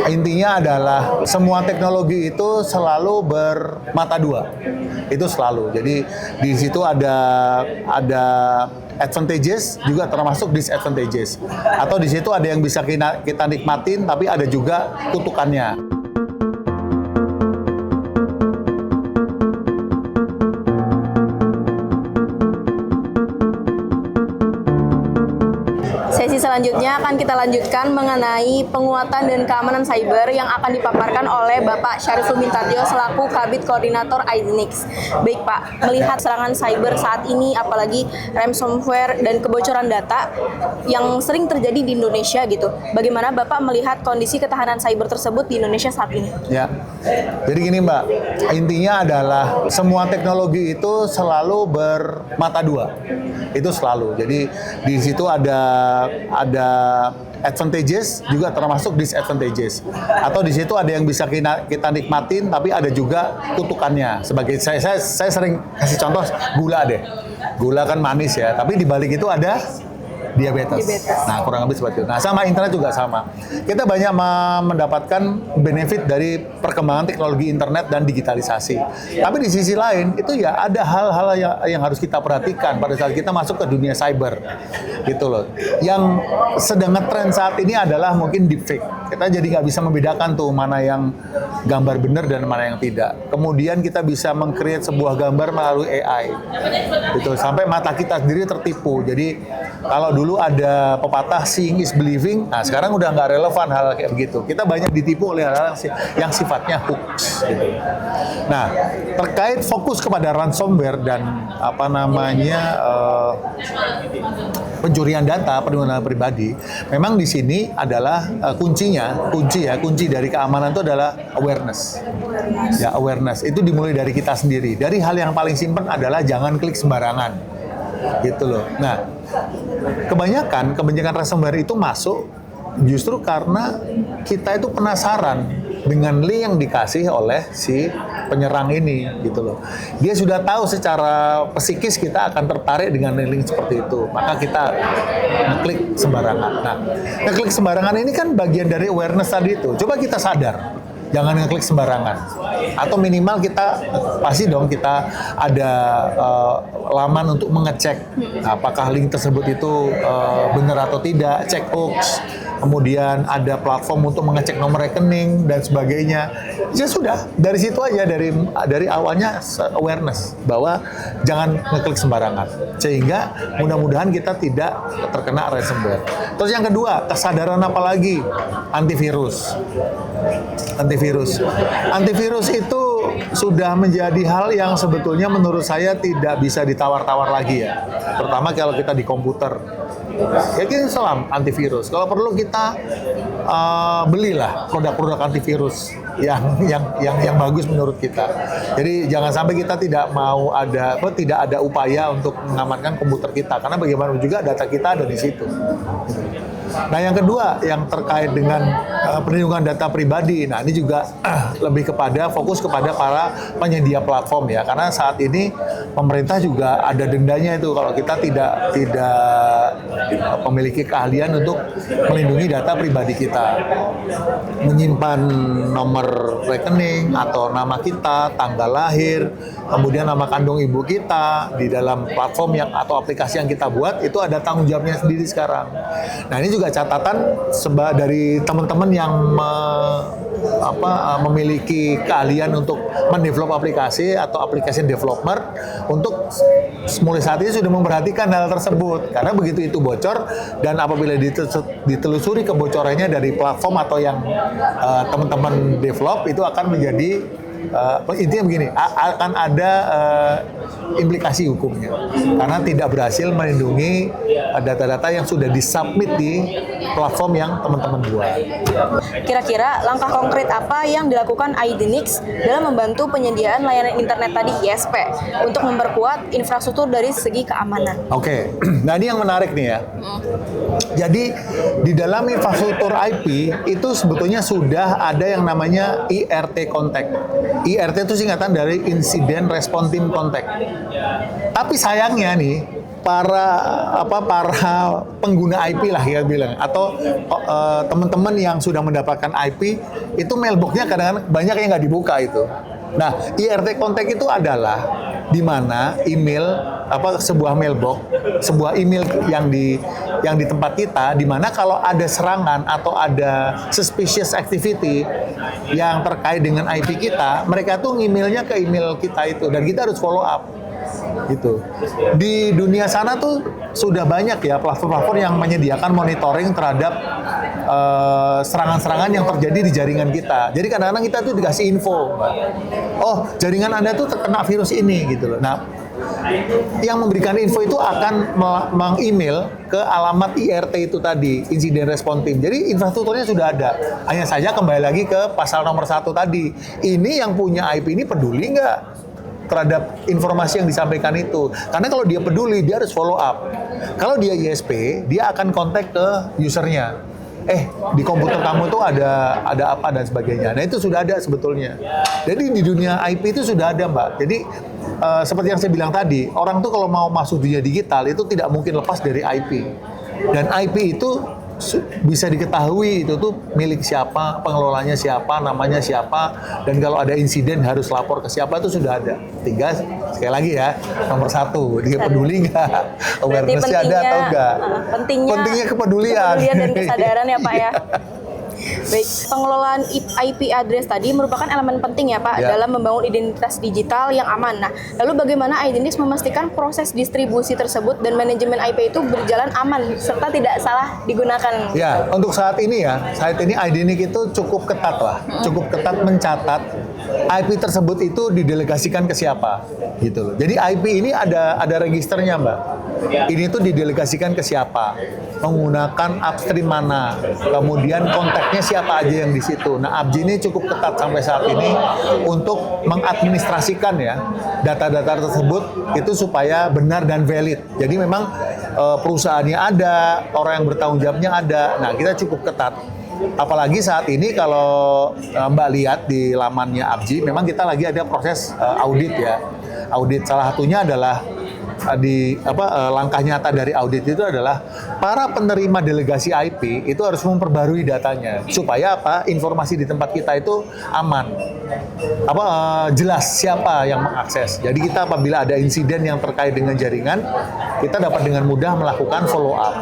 Intinya adalah semua teknologi itu selalu bermata dua. Itu selalu. Jadi di situ ada advantages juga termasuk disadvantages. Atau di situ ada yang bisa kita nikmatin tapi ada juga kutukannya. Sesi selanjutnya akan kita lanjutkan mengenai penguatan dan keamanan cyber yang akan dipaparkan oleh Bapak Syariful Mintarjo selaku Kabid Koordinator IDNIX. Baik Pak, melihat serangan cyber saat ini apalagi ransomware dan kebocoran data yang sering terjadi di Indonesia gitu. Bagaimana Bapak melihat kondisi ketahanan cyber tersebut di Indonesia saat ini? Ya, jadi gini Mbak, intinya adalah semua teknologi itu selalu bermata dua. Itu selalu. Jadi di situ ada advantages juga termasuk disadvantages. Atau di situ ada yang bisa kita nikmatin tapi ada juga kutukannya. Sebagai saya sering kasih contoh gula deh. Gula kan manis ya, tapi di balik itu ada diabetes. Nah, kurang lebih seperti itu. Nah, sama internet juga sama. Kita banyak mendapatkan benefit dari perkembangan teknologi internet dan digitalisasi. Tapi di sisi lain, itu ya ada hal-hal yang harus kita perhatikan pada saat kita masuk ke dunia cyber. Gitu loh. Yang sedang ngetrend saat ini adalah mungkin deepfake. Kita jadi nggak bisa membedakan tuh mana yang gambar benar dan mana yang tidak. Kemudian kita bisa meng-create sebuah gambar melalui AI. Gitu. Sampai mata kita sendiri tertipu. Jadi kalau dulu ada pepatah seeing is believing, nah sekarang udah nggak relevan hal kayak begitu. Kita banyak ditipu oleh hal-hal yang sifatnya hoax. Gitu. Nah, terkait fokus kepada ransomware dan pencurian data, perlindungan pribadi, memang di sini adalah kunci dari keamanan itu adalah awareness. Ya, awareness itu dimulai dari kita sendiri. Dari hal yang paling simpel adalah jangan klik sembarangan. Gitu loh. Nah, kebanyakan ransomware itu masuk justru karena kita itu penasaran dengan link yang dikasih oleh si penyerang ini, gitu loh. Dia sudah tahu secara psikis kita akan tertarik dengan link seperti itu, maka kita ngeklik sembarangan. Nah, ngeklik sembarangan ini kan bagian dari awareness tadi itu. Coba kita sadar. Jangan ngeklik sembarangan. Atau minimal kita pasti dong kita ada laman untuk mengecek apakah link tersebut itu benar atau tidak, cek hoax. Kemudian ada platform untuk mengecek nomor rekening dan sebagainya. Ya sudah, dari situ aja dari awalnya awareness bahwa jangan ngeklik sembarangan. Sehingga mudah-mudahan kita tidak terkena ransomware. Terus yang kedua, kesadaran apa lagi? Antivirus. Antivirus itu sudah menjadi hal yang sebetulnya menurut saya tidak bisa ditawar-tawar lagi ya. Terutama kalau kita di komputer. Ya kita selam antivirus. Kalau perlu kita belilah produk-produk antivirus yang bagus menurut kita. Jadi jangan sampai kita tidak ada upaya untuk mengamankan komputer kita karena bagaimanapun juga data kita ada di situ. Nah, yang kedua yang terkait dengan perlindungan data pribadi. Nah, ini juga lebih fokus kepada para penyedia platform ya. Karena saat ini pemerintah juga ada dendanya itu kalau kita tidak memiliki keahlian untuk melindungi data pribadi kita. Menyimpan nomor rekening atau nama kita, tanggal lahir, kemudian nama kandung ibu kita di dalam platform atau aplikasi yang kita buat itu ada tanggung jawabnya sendiri sekarang. Nah, ini juga catatan dari teman-teman yang memiliki keahlian untuk mendevelop aplikasi atau aplikasi developer untuk mulai saat ini sudah memperhatikan hal tersebut karena begitu itu bocor dan apabila ditelusuri kebocorannya dari platform atau yang teman-teman develop itu akan menjadi intinya begini, akan ada implikasi hukumnya karena tidak berhasil melindungi data-data yang sudah disubmit di platform yang teman-teman buat. Kira-kira langkah konkret apa yang dilakukan IDNIX dalam membantu penyediaan layanan internet tadi ISP untuk memperkuat infrastruktur dari segi keamanan? Oke. Nah ini yang menarik nih ya. Jadi di dalam infrastruktur IP itu sebetulnya sudah ada yang namanya IRT Contact. IRT itu singkatan dari Incident Response Team Contact. Tapi sayangnya nih, para pengguna IP lah ya bilang, atau teman-teman yang sudah mendapatkan IP itu mailboxnya kadang-kadang banyak yang nggak dibuka itu. Nah, IRT Contact itu adalah di mana email sebuah mailbox, sebuah email yang di tempat kita, di mana kalau ada serangan atau ada suspicious activity yang terkait dengan IP kita, mereka tuh emailnya ke email kita itu, dan kita harus follow up. Gitu. Di dunia sana tuh sudah banyak ya platform-platform yang menyediakan monitoring terhadap serangan-serangan yang terjadi di jaringan kita. Jadi kadang-kadang kita tuh dikasih info, oh jaringan Anda tuh terkena virus ini gitu loh. Nah, yang memberikan info itu akan meng-email ke alamat IRT itu tadi, Incident Response Team. Jadi infrastrukturnya sudah ada. Hanya saja kembali lagi ke pasal nomor 1 tadi. Ini yang punya IP ini peduli nggak terhadap informasi yang disampaikan itu? Karena kalau dia peduli, dia harus follow up. Kalau dia ISP, dia akan kontak ke usernya. Di komputer kamu tuh ada apa dan sebagainya. Nah, itu sudah ada sebetulnya. Jadi di dunia IP itu sudah ada, Mbak. Jadi seperti yang saya bilang tadi, orang tuh kalau mau masuk dunia digital itu tidak mungkin lepas dari IP. Dan IP itu bisa diketahui itu tuh milik siapa, pengelolanya siapa, namanya siapa, dan kalau ada insiden harus lapor ke siapa, itu sudah ada. Tinggal sekali lagi ya, nomor 1, dia peduli nggak, awareness-nya ada atau enggak. Pentingnya kepedulian dan kesadaran ya Pak ya. Baik, pengelolaan IP address tadi merupakan elemen penting ya Pak dalam membangun identitas digital yang aman. Nah, lalu bagaimana Identix memastikan proses distribusi tersebut dan manajemen IP itu berjalan aman serta tidak salah digunakan? Ya, untuk saat ini Identix itu cukup ketat lah, cukup ketat mencatat IP tersebut itu didelegasikan ke siapa, gitu loh. Jadi IP ini ada registernya, Mbak. Ini tuh didelegasikan ke siapa, menggunakan upstream mana, kemudian kontaknya siapa aja yang di situ. Nah, ABJI ini cukup ketat sampai saat ini untuk mengadministrasikan ya data-data tersebut itu supaya benar dan valid. Jadi memang perusahaannya ada, orang yang bertanggung jawabnya ada. Nah, kita cukup ketat. Apalagi saat ini kalau Mbak lihat di lamannya ABJI, memang kita lagi ada proses audit ya. Audit salah satunya adalah langkah nyata dari audit itu adalah para penerima delegasi IP itu harus memperbarui datanya supaya informasi di tempat kita itu aman, jelas siapa yang mengakses. Jadi kita apabila ada insiden yang terkait dengan jaringan, kita dapat dengan mudah melakukan follow up.